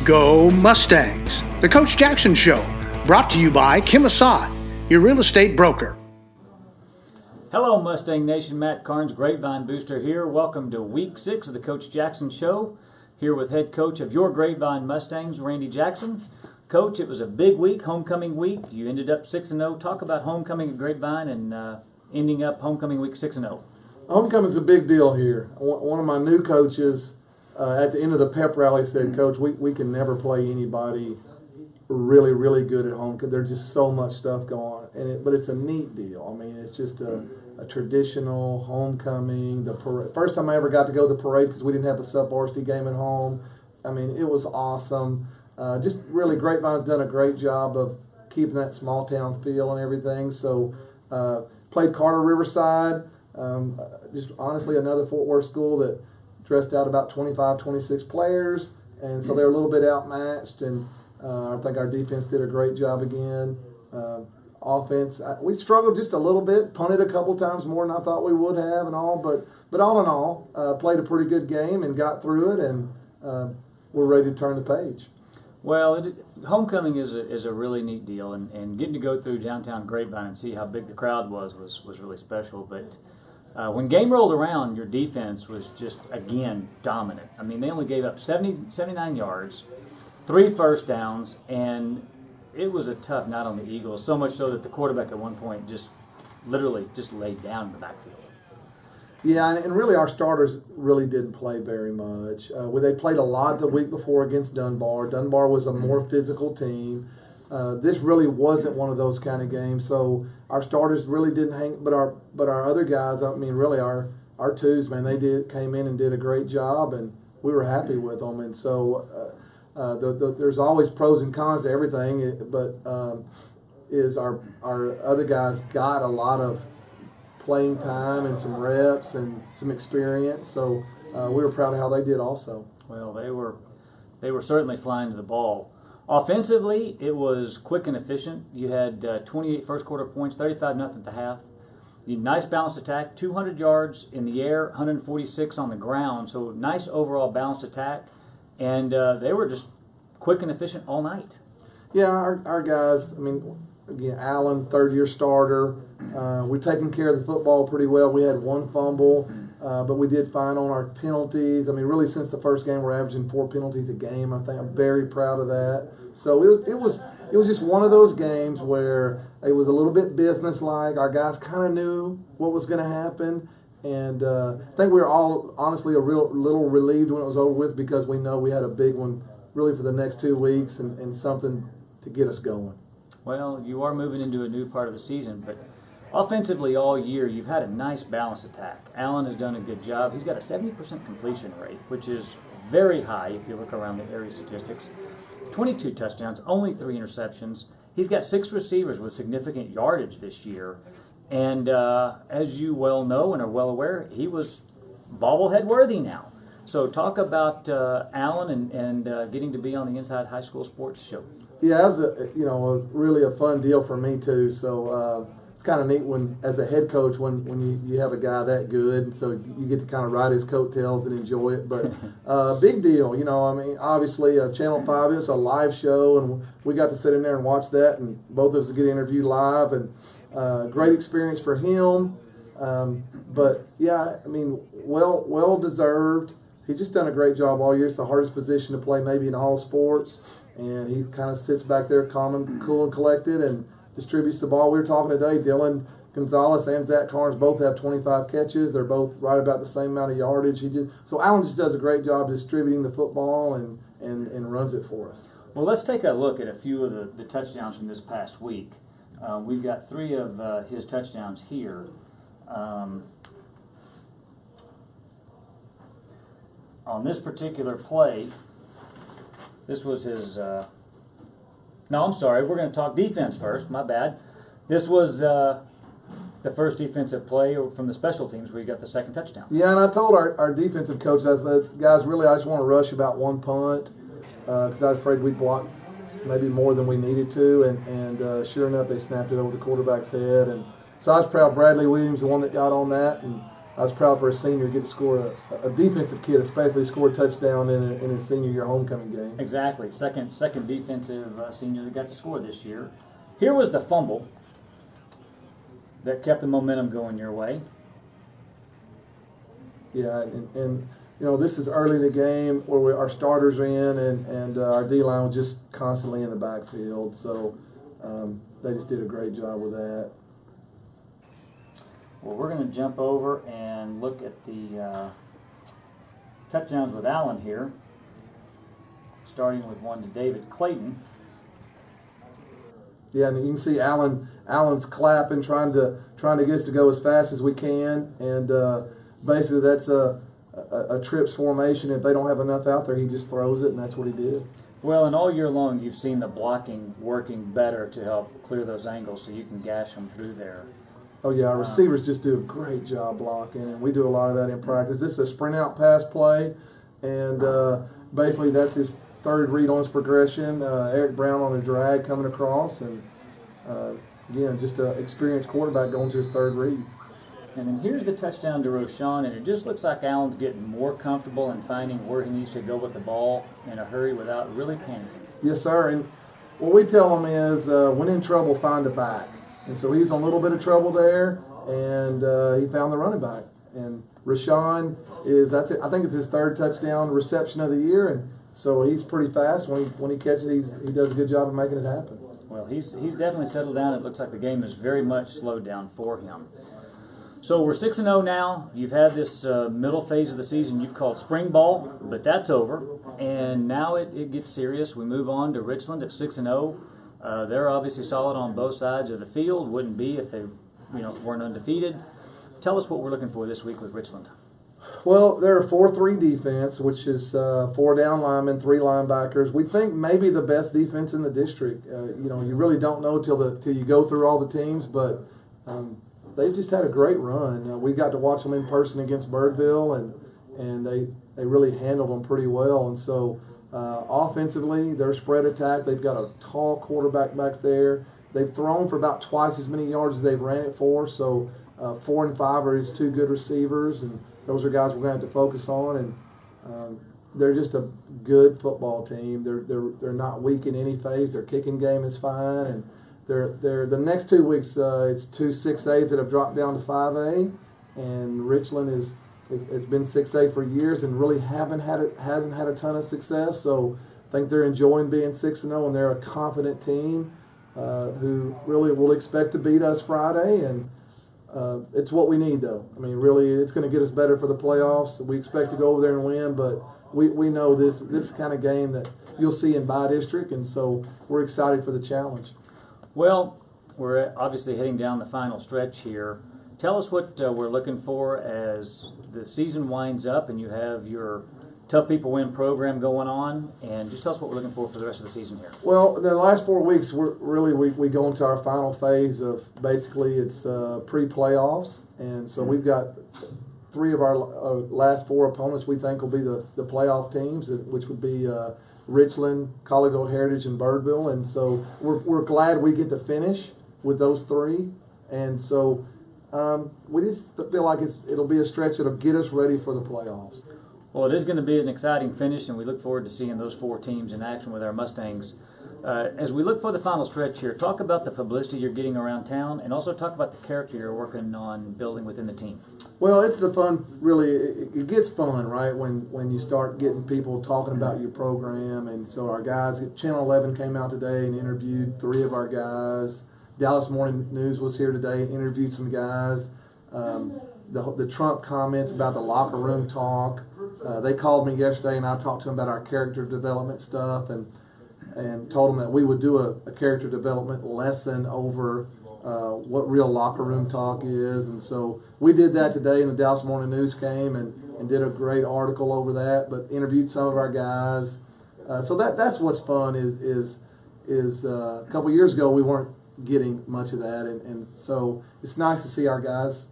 Go Mustangs! The Coach Jackson Show, brought to you by Kim Assad, your real estate broker. Hello, Mustang Nation. Matt Carnes, Grapevine Booster here. Welcome to Week 6 of the Coach Jackson Show. Here with head coach of your Grapevine Mustangs, Randy Jackson. Coach, it was a big week, homecoming week. You ended up 6-0. Talk about homecoming at Grapevine and ending up homecoming week 6-0. Homecoming is a big deal here. One of my new coaches at the end of the pep rally said, Coach, we can never play anybody really, really good at home because there's just so much stuff going on. But it's a neat deal. I mean, it's just a traditional homecoming. The parade. First time I ever got to go to the parade because we didn't have a sub-varsity game at home. I mean, it was awesome. Just really, Grapevine's done a great job of keeping that small town feel and everything. So played Carter Riverside. Just honestly another Fort Worth school that dressed out about 25, 26 players. And so they're a little bit outmatched. And I think our defense did a great job again. Offense, we struggled just a little bit, punted a couple times more than I thought we would have and all. But all in all, played a pretty good game and got through it. And we're ready to turn the page. Well, homecoming is a really neat deal, and getting to go through downtown Grapevine and see how big the crowd was really special. But when game rolled around, your defense was just, again, dominant. I mean, they only gave up 79 yards, 3 first downs, and it was a tough night on the Eagles, so much so that the quarterback at one point just literally just laid down in the backfield. Yeah, and really our starters really didn't play very much. They played a lot the week before against Dunbar. Dunbar was a more physical team. This really wasn't one of those kind of games, so our starters really didn't hang. But our other guys, I mean, really our twos, man, they came in and did a great job, and we were happy with them. And so there's always pros and cons to everything, but is our other guys got a lot of playing time and some reps and some experience, so we were proud of how they did also. Well, they were certainly flying to the ball. Offensively, it was quick and efficient. You had 28 first quarter points, 35-0 at the half. You had nice balanced attack, 200 yards in the air, 146 on the ground, so nice overall balanced attack, and they were just quick and efficient all night. Yeah, our guys, I mean, again, Allen, third-year starter. We're taking care of the football pretty well. We had 1 fumble, but we did fine on our penalties. I mean, really, since the first game, we're averaging 4 penalties a game. I think I'm very proud of that. So it was just one of those games where it was a little bit businesslike. Our guys kind of knew what was going to happen, and I think we were all honestly little relieved when it was over with because we know we had a big one really for the next 2 weeks and something to get us going. Well, you are moving into a new part of the season, but offensively all year you've had a nice balanced attack. Allen has done a good job. He's got a 70% completion rate, which is very high if you look around the area statistics. 22 touchdowns, only 3 interceptions. He's got 6 receivers with significant yardage this year. And as you well know and are well aware, he was bobblehead worthy now. So talk about Allen and getting to be on the Inside High School Sports Show. Yeah, that was really a fun deal for me too. So it's kind of neat when, as a head coach, when you have a guy that good, and so you get to kind of ride his coattails and enjoy it. But big deal, I mean, obviously Channel 5 is a live show, and we got to sit in there and watch that, and both of us get interviewed live, and great experience for him. But yeah, I mean, well deserved. He's just done a great job all year. It's the hardest position to play maybe in all sports. And he kind of sits back there calm and cool and collected and distributes the ball. We were talking today, Dylan Gonzalez and Zach Carnes both have 25 catches. They're both right about the same amount of yardage. So Allen just does a great job distributing the football and runs it for us. Well, let's take a look at a few of the touchdowns from this past week. We've got 3 of his touchdowns here. On this particular play, this was his, no, I'm sorry, we're going to talk defense first, my bad. This was the first defensive play from the special teams where you got the 2nd touchdown. Yeah, and I told our defensive coach, I said, guys, really, I just want to rush about 1 punt because I was afraid we blocked maybe more than we needed to, and sure enough, they snapped it over the quarterback's head. And so I was proud Bradley Williams, the one that got on that, and I was proud for a senior to get to score a defensive kid, especially score a touchdown in his senior year homecoming game. Exactly. Second defensive senior that got to score this year. Here was the fumble that kept the momentum going your way. Yeah, and this is early in the game where our starters are in, and our D-line was just constantly in the backfield. So they just did a great job with that. Well, we're going to jump over and look at the touchdowns with Allen here, starting with one to David Clayton. Yeah, and you can see Allen's clapping, trying to get us to go as fast as we can, and basically that's a trips formation. If they don't have enough out there, he just throws it, and that's what he did. Well, and all year long you've seen the blocking working better to help clear those angles so you can gash them through there. Oh yeah, our receivers just do a great job blocking, and we do a lot of that in practice. This is a sprint out pass play, and basically that's his third read on his progression. Eric Brown on a drag coming across, and again, just an experienced quarterback going to his third read. And then here's the touchdown to Roschon, and it just looks like Allen's getting more comfortable in finding where he needs to go with the ball in a hurry without really panicking. Yes, sir. And what we tell him is, when in trouble, find a back. And so he's in a little bit of trouble there, and he found the running back. And Roschon I think it's his third touchdown reception of the year, and so he's pretty fast. When he catches it, he does a good job of making it happen. Well, he's definitely settled down. It looks like the game is very much slowed down for him. So we're 6-0 now. You've had this middle phase of the season you've called spring ball, but that's over. And now it gets serious. We move on to Richland at 6-0. They're obviously solid on both sides of the field. Wouldn't be if they weren't undefeated. Tell us what we're looking for this week with Richland. Well, they're a 4-3 defense, which is 4 down linemen, 3 linebackers. We think maybe the best defense in the district. You really don't know till you go through all the teams, but they've just had a great run. We got to watch them in person against Birdville, and they really handled them pretty well. And so offensively, their spread attack, they've got a tall quarterback back there. They've thrown for about twice as many yards as they've ran it for. So 4 and 5 are his 2 good receivers, and those are guys we're going to have to focus on. And they're just a good football team. They're not weak in any phase. Their kicking game is fine, and they're the next 2 weeks. It's 2 6As that have dropped down to 5A, and Richland has been 6A for years and really hasn't had a ton of success. So I think they're enjoying being 6-0, and they're a confident team who really will expect to beat us Friday. And it's what we need, though. I mean, really, it's going to get us better for the playoffs. We expect to go over there and win, but we know this kind of game that you'll see in bi-district, and so we're excited for the challenge. Well, we're obviously heading down the final stretch here. Tell us what we're looking for as the season winds up and you have your Tough People Win program going on, and just tell us what we're looking for the rest of the season here. Well, the last 4 weeks, we go into our final phase of basically it's pre-playoffs, and so we've got 3 of our last 4 opponents we think will be the playoff teams, which would be Richland, Colleyville Heritage, and Birdville, and so we're glad we get to finish with those 3, and so we just feel like it'll be a stretch that'll get us ready for the playoffs. Well, it is going to be an exciting finish, and we look forward to seeing those 4 teams in action with our Mustangs. As we look for the final stretch here, talk about the publicity you're getting around town, and also talk about the character you're working on building within the team. Well, it's the fun, really. It gets fun, right, when you start getting people talking about your program. And so our guys, Channel 11 came out today and interviewed 3 of our guys. Dallas Morning News was here today and interviewed some guys. The Trump comments about the locker room talk. They called me yesterday, and I talked to them about our character development stuff, and told them that we would do a character development lesson over what real locker room talk is. And so we did that today, and the Dallas Morning News came and did a great article over that, but interviewed some of our guys. So that's what's fun is a couple years ago we weren't getting much of that, and so it's nice to see our guys,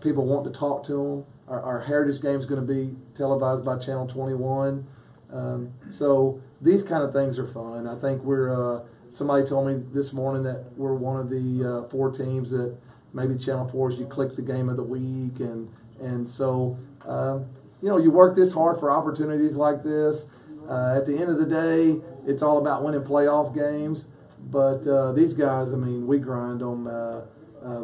people want to talk to them. Our Heritage game is going to be televised by Channel 21. So these kind of things are fun. I think somebody told me this morning that we're one of the 4 teams that maybe Channel 4's you click the game of the week, and And so, you work this hard for opportunities like this. At the end of the day, it's all about winning playoff games. But these guys, we grind them.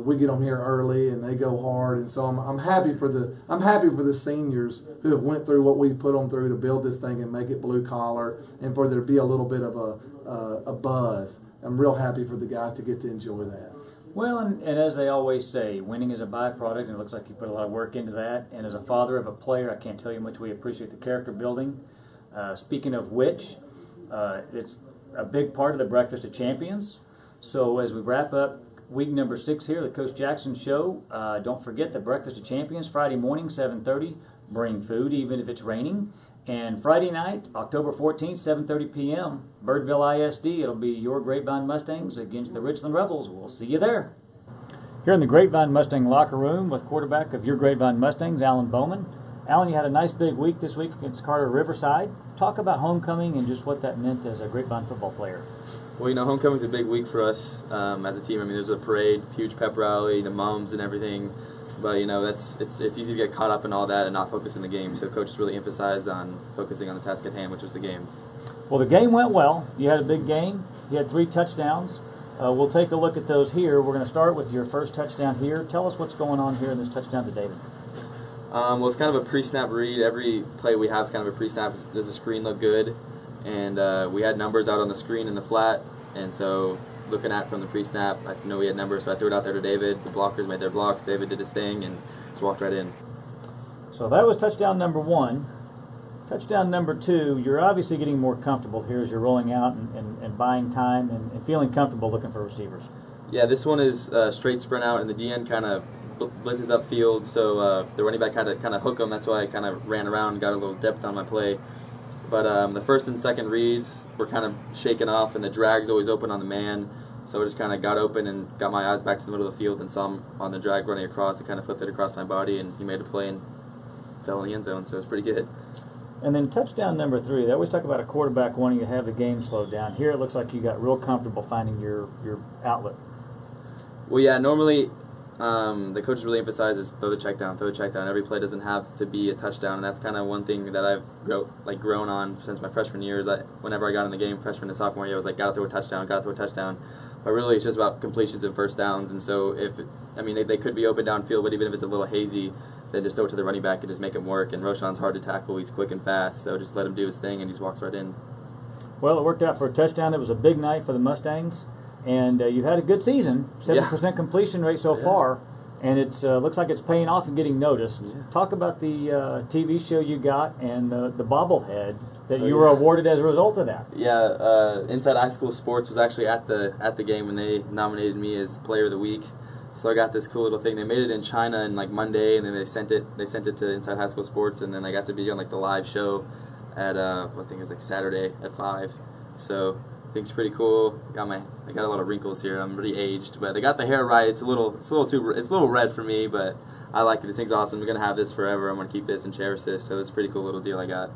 We get them here early, and they go hard. And so I'm happy for the seniors who have went through what we put them through to build this thing and make it blue collar, and for there to be a little bit of a buzz. I'm real happy for the guys to get to enjoy that. Well, and as they always say, winning is a byproduct, and it looks like you put a lot of work into that. And as a father of a player, I can't tell you how much we appreciate the character building. Speaking of which, it's a big part of the Breakfast of Champions. So as we wrap up week number 6 here, the Coach Jackson Show, don't forget the Breakfast of Champions, Friday morning, 7:30. Bring food, even if it's raining. And Friday night, October 14th, 7:30 p.m., Birdville ISD. It'll be your Grapevine Mustangs against the Richland Rebels. We'll see you there. Here in the Grapevine Mustang locker room with quarterback of your Grapevine Mustangs, Alan Bowman. Alan, you had a nice big week this week against Carter Riverside. Talk about homecoming and just what that meant as a Grapevine football player. Well, homecoming's a big week for us as a team. There's a parade, huge pep rally, the mums and everything. But it's easy to get caught up in all that and not focus in the game. So coaches really emphasized on focusing on the task at hand, which was the game. Well, the game went well. You had a big game. You had 3 touchdowns. We'll take a look at those here. We're going to start with your first touchdown here. Tell us what's going on here in this touchdown to David. Well, it's kind of a pre-snap read. Every play we have is kind of a pre-snap. Does the screen look good? And we had numbers out on the screen in the flat, and so looking at from the pre-snap, I know we had numbers, so I threw it out there to David. The blockers made their blocks. David did his thing and just walked right in. So that was touchdown number 1. Touchdown number 2, you're obviously getting more comfortable here as you're rolling out and buying time and feeling comfortable looking for receivers. Yeah, this one is straight sprint out, and the DN kind of blitzes upfield, so the running back had to kind of hook him. That's why I kind of ran around and got a little depth on my play. But the first and second reads were kind of shaken off, and the drag's always open on the man. So I just kind of got open and got my eyes back to the middle of the field and saw him on the drag running across. I kind of flipped it across my body, and he made a play and fell in the end zone, so it was pretty good. And then touchdown number 3, they always talk about a quarterback wanting to have the game slowed down. Here it looks like you got real comfortable finding your outlet. Well, yeah, normally the coaches really emphasize throw the check down. Every play doesn't have to be a touchdown, and that's kind of one thing that I've grown on since my freshman years. Whenever I got in the game, freshman and sophomore year, I was like, gotta throw a touchdown. But really, it's just about completions and first downs. And so they could be open downfield, but even if it's a little hazy, then just throw it to the running back and just make him work. And Roshan's hard to tackle. He's quick and fast, so just let him do his thing, and he just walks right in. Well, it worked out for a touchdown. It was a big night for the Mustangs. And you've had a good season, 70% completion rate so far, and it looks like it's paying off and getting noticed. Yeah. Talk about the TV show you got and the bobblehead that you were awarded as a result of that. Yeah, Inside High School Sports was actually at the game when they nominated me as Player of the Week. So I got this cool little thing. They made it in China on Monday, and then they sent it to Inside High School Sports, and then I got to be on the live show at I think it was Saturday at 5. So I think it's pretty cool. I got a lot of wrinkles here. I'm pretty aged, but they got the hair right. It's a little red for me, but I like it. This thing's awesome. I'm gonna have this forever. I'm gonna keep this and cherish this. So it's a pretty cool little deal I got.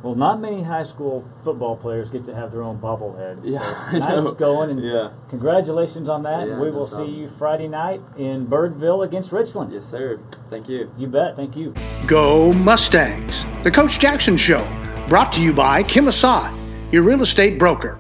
Well, not many high school football players get to have their own bobblehead. Yeah, so nice going, and congratulations on that. Yeah, we will see you Friday night in Birdville against Richland. Yes, sir. Thank you. You bet. Thank you. Go Mustangs! The Coach Jackson Show, brought to you by Kim Assad, your real estate broker.